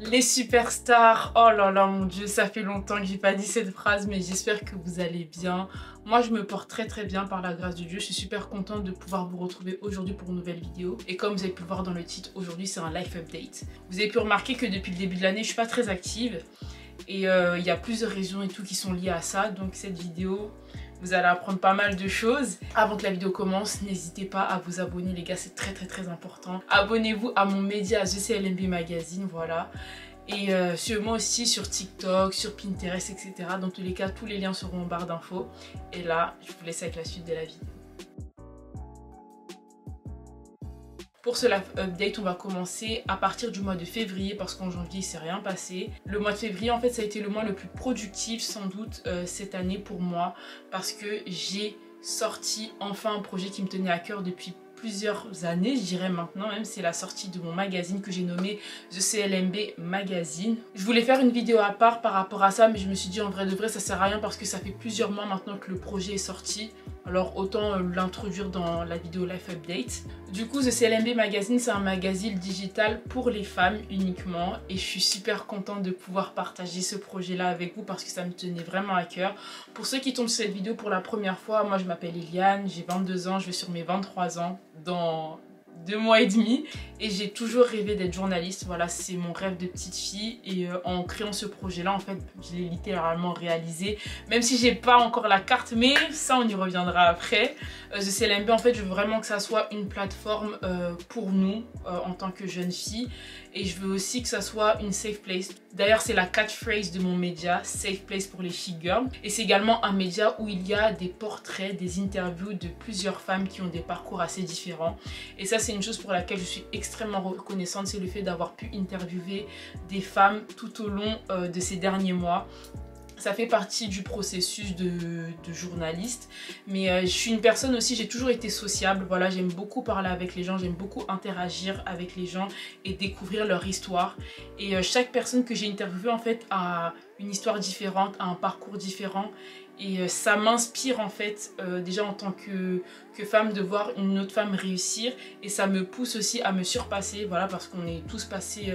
Les superstars, oh là là mon dieu, ça fait longtemps que j'ai pas dit cette phrase, mais j'espère que vous allez bien. Moi je me porte très bien par la grâce de Dieu, je suis super contente de pouvoir vous retrouver aujourd'hui pour une nouvelle vidéo. Et comme vous avez pu le voir dans le titre, aujourd'hui c'est un life update. Vous avez pu remarquer que depuis le début de l'année je suis pas très active. Et il y a plusieurs raisons et tout qui sont liées à ça, donc cette vidéo... Vous allez apprendre pas mal de choses. Avant que la vidéo commence, n'hésitez pas à vous abonner les gars, c'est très important. Abonnez-vous à mon média The CLMB Magazine, voilà. Et suivez-moi aussi sur TikTok, sur Pinterest, etc. Dans tous les cas, tous les liens seront en barre d'infos. Et là, je vous laisse avec la suite de la vidéo. Pour ce live update, on va commencer à partir du mois de février parce qu'en janvier, il s'est rien passé. Le mois de février, en fait, ça a été le mois le plus productif sans doute cette année pour moi parce que j'ai sorti enfin un projet qui me tenait à cœur depuis plusieurs années, je dirais maintenant même. C'est la sortie de mon magazine que j'ai nommé The CLMB Magazine. Je voulais faire une vidéo à part par rapport à ça, mais je me suis dit en vrai de vrai ça sert à rien parce que ça fait plusieurs mois maintenant que le projet est sorti. Alors autant l'introduire dans la vidéo Life Update. Du coup, The CLMB Magazine, c'est un magazine digital pour les femmes uniquement. Et je suis super contente de pouvoir partager ce projet-là avec vous parce que ça me tenait vraiment à cœur. Pour ceux qui tombent sur cette vidéo pour la première fois, moi je m'appelle Eliane, j'ai 22 ans, je vais sur mes 23 ans dans 2 mois et demi. Et j'ai toujours rêvé d'être journaliste, voilà, c'est mon rêve de petite fille. Et en créant ce projet-là, en fait, je l'ai littéralement réalisé. Même si j'ai pas encore la carte, mais ça on y reviendra après. The CLMB, en fait, je veux vraiment que ça soit une plateforme pour nous en tant que jeunes filles. Et je veux aussi que ça soit une safe place. D'ailleurs, c'est la catchphrase de mon média, safe place pour les filles girls. Et c'est également un média où il y a des portraits, des interviews de plusieurs femmes qui ont des parcours assez différents. Et ça, c'est une chose pour laquelle je suis extrêmement reconnaissante, c'est le fait d'avoir pu interviewer des femmes tout au long de ces derniers mois. Ça fait partie du processus de journaliste, mais je suis une personne aussi, j'ai toujours été sociable, voilà, j'aime beaucoup parler avec les gens, j'aime beaucoup interagir avec les gens et découvrir leur histoire. Et chaque personne que j'ai interviewée en fait a une histoire différente, a un parcours différent. Et ça m'inspire en fait, déjà en tant que femme, de voir une autre femme réussir. Et ça me pousse aussi à me surpasser, voilà, parce qu'on est tous passés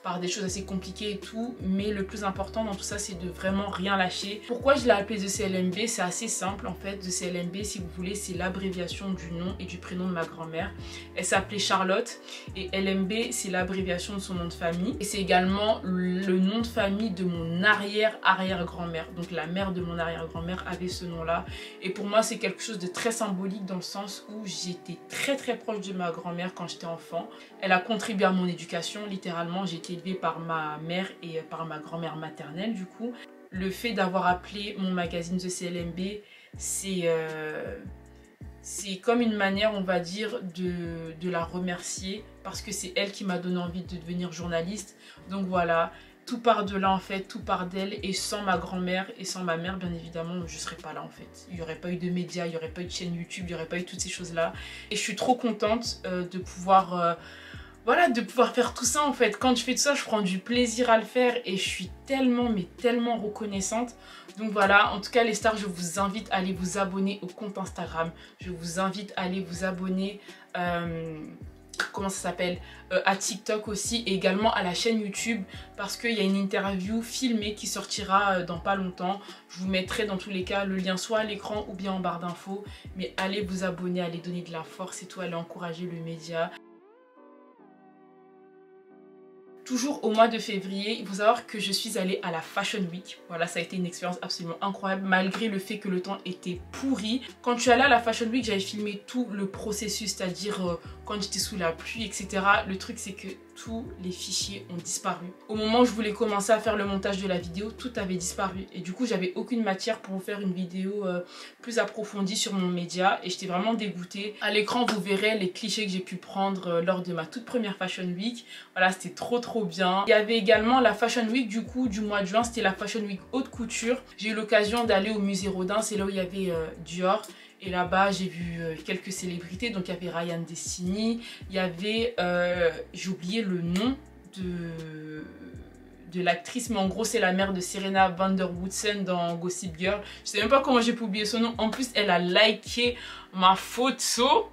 par des choses assez compliquées et tout. Mais le plus important dans tout ça, c'est de vraiment rien lâcher. Pourquoi je l'ai appelé The CLMB? C'est assez simple en fait. The CLMB, si vous voulez, c'est l'abréviation du nom et du prénom de ma grand-mère. Elle s'appelait Charlotte. Et LMB, c'est l'abréviation de son nom de famille. Et c'est également le nom de famille de mon arrière-arrière-grand-mère. Donc la mère de mon arrière-grand-mère avait ce nom-là. Et pour moi, c'est quelque chose de très symbolique dans le sens où j'étais très proche de ma grand-mère quand j'étais enfant. Elle a contribué à mon éducation, littéralement. J'ai été élevée par ma mère et par ma grand-mère maternelle, du coup. Le fait d'avoir appelé mon magazine The CLMB, c'est comme une manière, on va dire, de la remercier parce que c'est elle qui m'a donné envie de devenir journaliste. Donc voilà. Tout part de là en fait, tout part d'elle, et sans ma grand-mère et sans ma mère bien évidemment je serais pas là en fait. Il n'y aurait pas eu de médias, il n'y aurait pas eu de chaîne YouTube, il n'y aurait pas eu toutes ces choses là. Et je suis trop contente de pouvoir voilà, de pouvoir faire tout ça en fait. Quand je fais tout ça, je prends du plaisir à le faire et je suis tellement mais tellement reconnaissante. Donc voilà, en tout cas les stars, je vous invite à aller vous abonner au compte Instagram. Je vous invite à aller vous abonner comment ça s'appelle, à TikTok aussi, et également à la chaîne YouTube parce qu'il y a une interview filmée qui sortira dans pas longtemps. Je vous mettrai dans tous les cas le lien soit à l'écran ou bien en barre d'infos, mais allez vous abonner, allez donner de la force et tout, allez encourager le média. Toujours au mois de février, il faut savoir que je suis allée à la Fashion Week. Voilà, ça a été une expérience absolument incroyable malgré le fait que le temps était pourri. Quand je suis allée à la Fashion Week, j'avais filmé tout le processus, c'est-à-dire quand j'étais sous la pluie, etc. Le truc, c'est que tous les fichiers ont disparu. Au moment où je voulais commencer à faire le montage de la vidéo, tout avait disparu. Et du coup, j'avais aucune matière pour vous faire une vidéo plus approfondie sur mon média. Et j'étais vraiment dégoûtée. À l'écran, vous verrez les clichés que j'ai pu prendre lors de ma toute première Fashion Week. Voilà, c'était trop bien. Il y avait également la Fashion Week du coup du mois de juin. C'était la Fashion Week haute couture. J'ai eu l'occasion d'aller au musée Rodin. C'est là où il y avait Dior. Et là-bas, j'ai vu quelques célébrités. Donc, il y avait Ryan Destiny. Il y avait, j'ai oublié le nom de l'actrice. Mais en gros, c'est la mère de Serena van der Woodsen dans Gossip Girl. Je sais même pas comment j'ai pu oublier son nom. En plus, elle a liké ma photo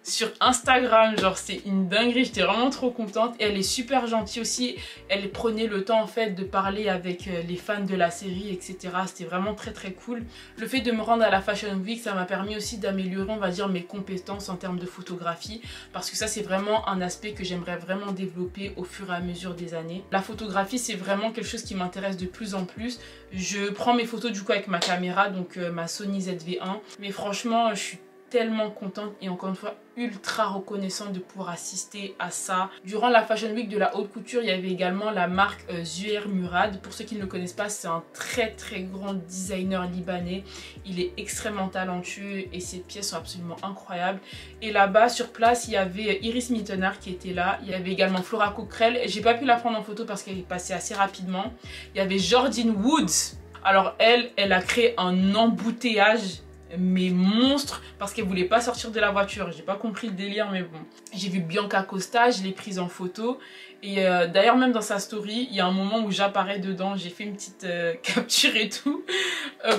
sur Instagram, genre c'est une dinguerie, j'étais vraiment trop contente. Et elle est super gentille aussi, elle prenait le temps en fait de parler avec les fans de la série, etc. C'était vraiment très très cool. Le fait de me rendre à la Fashion Week, ça m'a permis aussi d'améliorer, on va dire, mes compétences en termes de photographie, parce que ça c'est vraiment un aspect que j'aimerais vraiment développer au fur et à mesure des années. La photographie c'est vraiment quelque chose qui m'intéresse de plus en plus. Je prends mes photos du coup avec ma caméra, donc ma Sony ZV-1, mais franchement je suis tellement contente et encore une fois ultra reconnaissante de pouvoir assister à ça. Durant la Fashion Week de la haute couture, il y avait également la marque Zuhair Murad. Pour ceux qui ne le connaissent pas, c'est un très très grand designer libanais. Il est extrêmement talentueux et ses pièces sont absolument incroyables. Et là-bas sur place, il y avait Iris Mittenard qui était là. Il y avait également Flora Coquerel. J'ai pas pu la prendre en photo parce qu'elle est passée assez rapidement. Il y avait Jordyn Woods. Alors elle a créé un embouteillage mais monstre parce qu'elle voulait pas sortir de la voiture. J'ai pas compris le délire, mais bon. J'ai vu Bianca Costa, je l'ai prise en photo. Et d'ailleurs même dans sa story, il y a un moment où j'apparais dedans. J'ai fait une petite capture et tout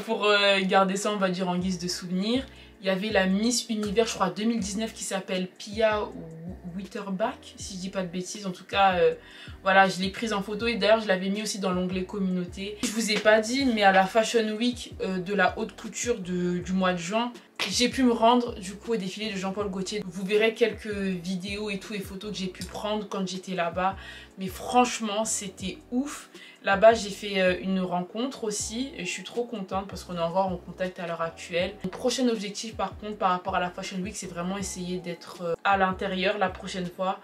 pour garder ça, on va dire, en guise de souvenir. Il y avait la Miss Univers, je crois 2019, qui s'appelle Pia Witterbach, si je dis pas de bêtises. En tout cas, voilà, je l'ai prise en photo et d'ailleurs je l'avais mis aussi dans l'onglet communauté. Je vous ai pas dit, mais à la Fashion Week de la haute couture du mois de juin, j'ai pu me rendre du coup au défilé de Jean-Paul Gaultier. Vous verrez quelques vidéos et tout et photos que j'ai pu prendre quand j'étais là-bas. Mais franchement, c'était ouf. Là-bas, j'ai fait une rencontre aussi et je suis trop contente parce qu'on est encore en contact à l'heure actuelle. Mon prochain objectif par contre par rapport à la Fashion Week, c'est vraiment essayer d'être à l'intérieur la prochaine fois.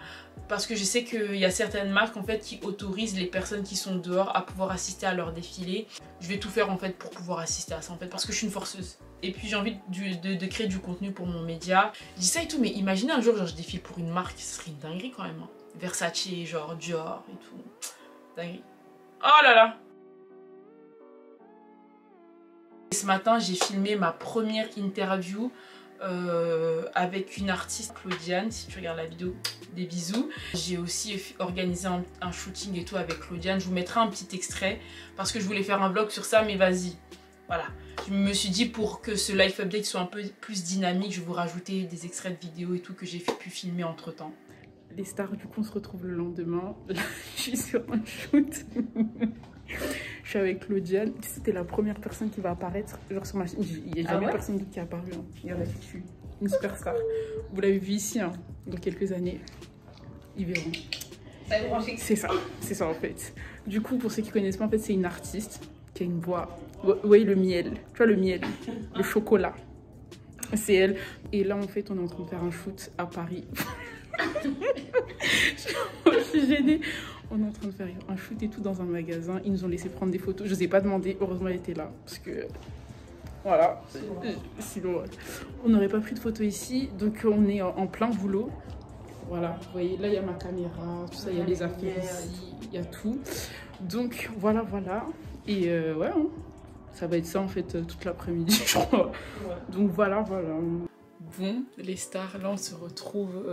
Parce que je sais qu'il y a certaines marques en fait qui autorisent les personnes qui sont dehors à pouvoir assister à leur défilé. Je vais tout faire en fait pour pouvoir assister à ça en fait parce que je suis une forceuse. Et puis j'ai envie de créer du contenu pour mon média. Je dis ça et tout, mais imaginez un jour genre je défile pour une marque, ce serait une dinguerie quand même. Hein. Versace, genre Dior et tout. Dinguerie. Oh là là! Et ce matin, j'ai filmé ma première interview avec une artiste, Claudiane. Si tu regardes la vidéo, des bisous. J'ai aussi organisé un shooting et tout avec Claudiane. Je vous mettrai un petit extrait parce que je voulais faire un vlog sur ça, mais vas-y. Voilà. Je me suis dit pour que ce live update soit un peu plus dynamique, je vais vous rajouter des extraits de vidéos et tout que j'ai pu filmer entre temps. Les stars, du coup, on se retrouve le lendemain. Là, je suis sur un shoot. Je suis avec Claudiane. C'était la première personne qui va apparaître. Genre sur ma chaîne. Il n'y a jamais personne d'autre qui est apparu. Hein. Regardez qui je suis. Une superstar. Vous l'avez vu ici, hein, dans quelques années. Ils verront. C'est ça en fait. Du coup, pour ceux qui connaissent pas, en fait, c'est une artiste qui a une voix. Oui, le miel. Tu vois, le miel. Le chocolat. C'est elle. Et là, en fait, on est en train de faire un shoot à Paris. Je suis gênée. On est en train de faire un shoot et tout dans un magasin. Ils nous ont laissé prendre des photos. Je ne vous ai pas demandé. Heureusement, elle était là. Parce que... Voilà. Sinon, on n'aurait pas pris de photos ici. Donc, on est en plein boulot. Voilà. Vous voyez, là, il y a ma caméra. Tout ça, il y a les affaires ici. Il y a tout. Donc, voilà. Et ouais, hein, ça va être ça, en fait, toute l'après-midi, je crois. Donc, voilà. Bon, les stars, là, on se retrouve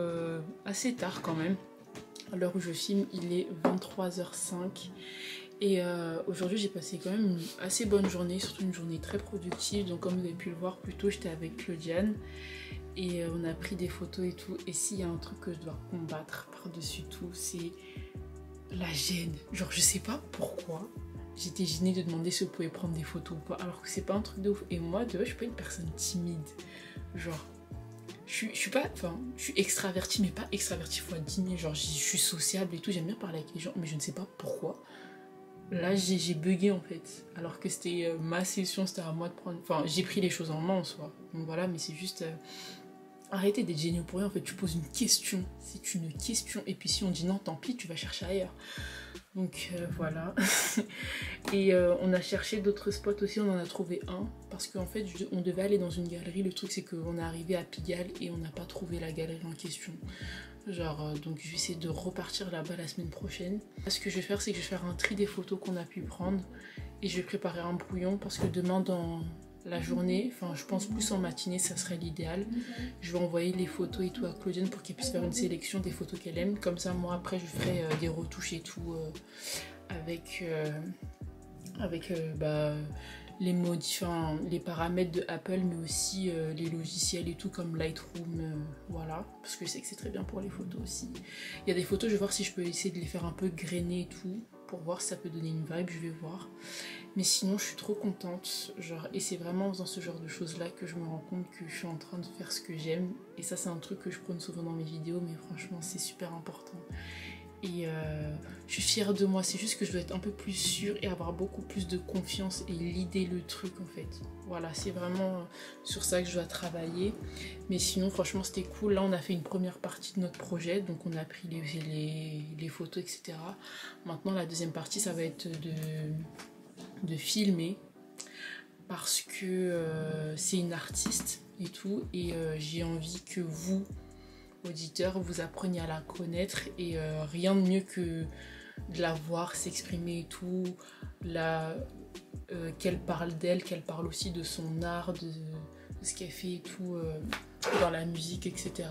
assez tard quand même. À l'heure où je filme, il est 23h05 et aujourd'hui j'ai passé quand même une assez bonne journée, surtout une journée très productive. Donc comme vous avez pu le voir plus tôt, j'étais avec Claudiane et on a pris des photos et tout. Et s'il y a un truc que je dois combattre par-dessus tout, c'est la gêne. Genre je sais pas pourquoi, j'étais gênée de demander si on pouvait prendre des photos ou pas, alors que c'est pas un truc de ouf. Et moi, de vrai, je suis pas une personne timide. Genre... Je suis extravertie, mais pas extravertie fois 10 000. Genre, je suis sociable et tout, j'aime bien parler avec les gens, mais je ne sais pas pourquoi. Là, j'ai bugué en fait. Alors que c'était ma session, c'était à moi de prendre. Enfin, j'ai pris les choses en main en soi. Donc voilà, mais c'est juste. Arrêtez d'être gêné pour rien. En fait, tu poses une question. C'est une question. Et puis si on dit non, tant pis, tu vas chercher ailleurs. Donc voilà. Et on a cherché d'autres spots aussi, on en a trouvé un. Parce qu'en fait, on devait aller dans une galerie. Le truc, c'est qu'on est arrivé à Pigalle et on n'a pas trouvé la galerie en question. Genre, donc je vais essayer de repartir là-bas la semaine prochaine. Ce que je vais faire, c'est que je vais faire un tri des photos qu'on a pu prendre. Et je vais préparer un brouillon parce que demain, dans la journée, enfin je pense plus en matinée, ça serait l'idéal. Je vais envoyer les photos et tout à Claudiane pour qu'elle puisse faire une sélection des photos qu'elle aime. Comme ça, moi après, je ferai des retouches et tout avec les paramètres de Apple, mais aussi les logiciels et tout comme Lightroom, voilà, parce que je sais que c'est très bien pour les photos aussi. Il y a des photos, je vais voir si je peux essayer de les faire un peu grainées et tout, pour voir si ça peut donner une vibe, je vais voir. Mais sinon je suis trop contente, genre, et c'est vraiment en faisant ce genre de choses là que je me rends compte que je suis en train de faire ce que j'aime. Et ça c'est un truc que je prône souvent dans mes vidéos, mais franchement c'est super important. Et je suis fière de moi, c'est juste que je dois être un peu plus sûre et avoir beaucoup plus de confiance et l'idée le truc en fait. Voilà, c'est vraiment sur ça que je dois travailler. Mais sinon franchement c'était cool. Là on a fait une première partie de notre projet, donc on a pris les photos etc. Maintenant la deuxième partie ça va être de filmer, parce que c'est une artiste et tout, et j'ai envie que vous, auditeurs, vous appreniez à la connaître, et rien de mieux que de la voir s'exprimer et tout, qu'elle parle d'elle, qu'elle parle aussi de son art, de ce qu'elle fait et tout dans la musique etc.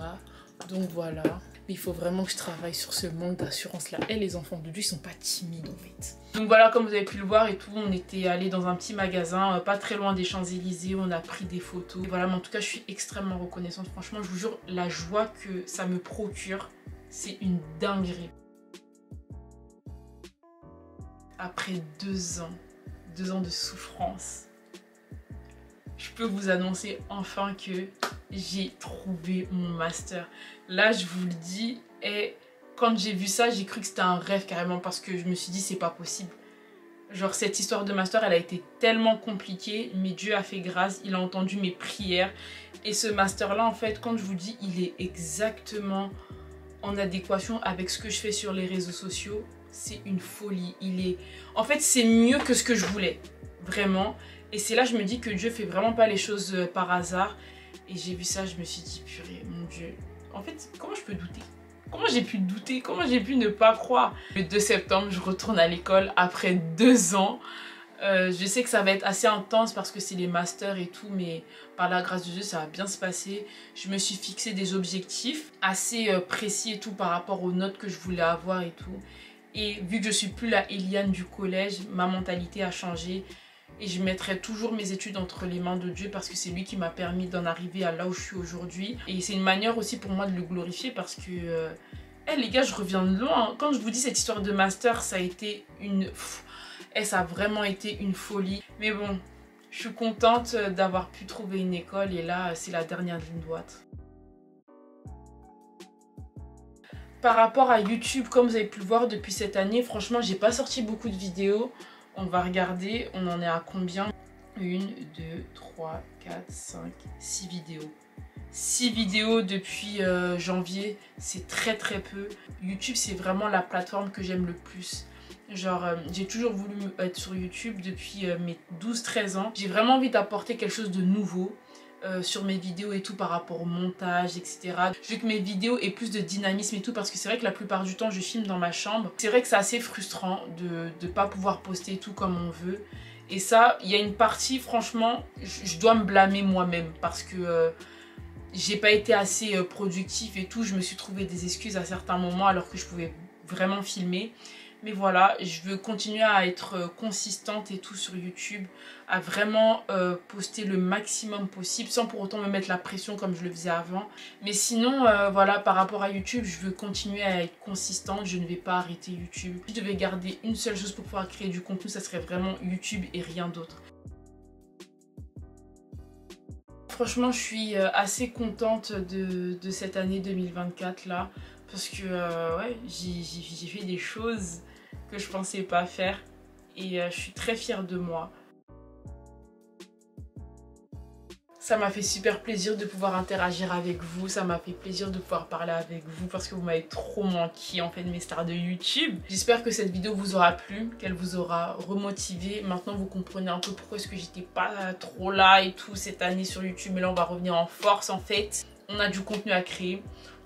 Donc voilà, mais il faut vraiment que je travaille sur ce manque d'assurance là. Et les enfants de Dieu ils sont pas timides en fait. Donc voilà, comme vous avez pu le voir et tout, on était allé dans un petit magasin pas très loin des Champs-Élysées, on a pris des photos. Et voilà, mais en tout cas je suis extrêmement reconnaissante, franchement je vous jure, la joie que ça me procure, c'est une dinguerie. Après 2 ans de souffrance, je peux vous annoncer enfin que j'ai trouvé mon master. Là, je vous le dis, et quand j'ai vu ça, j'ai cru que c'était un rêve carrément, parce que je me suis dit, c'est pas possible. Genre, cette histoire de master, elle a été tellement compliquée, mais Dieu a fait grâce, il a entendu mes prières. Et ce master-là, en fait, quand je vous dis, il est exactement en adéquation avec ce que je fais sur les réseaux sociaux. C'est une folie. En fait, c'est mieux que ce que je voulais, vraiment. Et c'est là je me dis que Dieu fait vraiment pas les choses par hasard. Et j'ai vu ça, je me suis dit, purée, mon Dieu. En fait, comment je peux douter? Comment j'ai pu douter? Comment j'ai pu ne pas croire? Le 2 septembre, je retourne à l'école après 2 ans. Je sais que ça va être assez intense parce que c'est les masters et tout, mais par la grâce de Dieu, ça va bien se passer. Je me suis fixé des objectifs assez précis et tout par rapport aux notes que je voulais avoir et tout. Et vu que je suis plus la Eliane du collège, ma mentalité a changé. Et je mettrai toujours mes études entre les mains de Dieu, parce que c'est lui qui m'a permis d'en arriver à là où je suis aujourd'hui. Et c'est une manière aussi pour moi de le glorifier, parce que... les gars, je reviens de loin. Quand je vous dis cette histoire de master, ça a été une... ça a vraiment été une folie. Mais bon, je suis contente d'avoir pu trouver une école, et là, c'est la dernière ligne droite. Par rapport à YouTube, comme vous avez pu le voir depuis cette année, franchement, j'ai pas sorti beaucoup de vidéos. On va regarder, on en est à combien? 1, 2, 3, 4, 5, 6 vidéos. 6 vidéos depuis janvier, c'est très très peu. YouTube, c'est vraiment la plateforme que j'aime le plus. Genre, j'ai toujours voulu être sur YouTube depuis mes 12-13 ans. J'ai vraiment envie d'apporter quelque chose de nouveau sur mes vidéos et tout, par rapport au montage, etc. Je veux que mes vidéos aient plus de dynamisme et tout, parce que c'est vrai que la plupart du temps, je filme dans ma chambre. C'est vrai que c'est assez frustrant de ne pas pouvoir poster tout comme on veut. Et ça, il y a une partie, franchement, je dois me blâmer moi-même, parce que j'ai pas été assez productif et tout. Je me suis trouvé des excuses à certains moments alors que je pouvais vraiment filmer. Mais voilà, je veux continuer à être consistante et tout sur YouTube, à vraiment poster le maximum possible, sans pour autant me mettre la pression comme je le faisais avant. Mais sinon, voilà, par rapport à YouTube, je veux continuer à être consistante, je ne vais pas arrêter YouTube. Si je devais garder une seule chose pour pouvoir créer du contenu, ça serait vraiment YouTube et rien d'autre. Franchement, je suis assez contente de cette année 2024 là, parce que ouais, j'ai fait des choses que je pensais pas faire, et je suis très fière de moi. Ça m'a fait super plaisir de pouvoir interagir avec vous, ça m'a fait plaisir de pouvoir parler avec vous, parce que vous m'avez trop manqué en fait, mes stars de YouTube. J'espère que cette vidéo vous aura plu, qu'elle vous aura remotivé. Maintenant vous comprenez un peu pourquoi est-ce que j'étais pas trop là et tout cette année sur YouTube, mais là on va revenir en force en fait. On a du contenu à créer,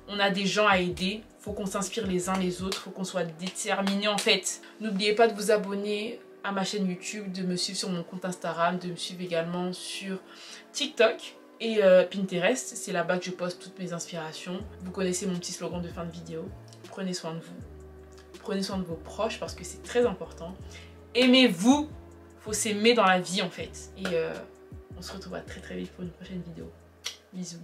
on a des gens à aider, faut qu'on s'inspire les uns les autres, faut qu'on soit déterminés en fait. N'oubliez pas de vous abonner à ma chaîne YouTube, de me suivre sur mon compte Instagram, de me suivre également sur TikTok et Pinterest. C'est là-bas que je poste toutes mes inspirations. Vous connaissez mon petit slogan de fin de vidéo. Prenez soin de vous. Prenez soin de vos proches, parce que c'est très important. Aimez-vous faut s'aimer dans la vie en fait. Et on se retrouvera très très vite pour une prochaine vidéo. Bisous.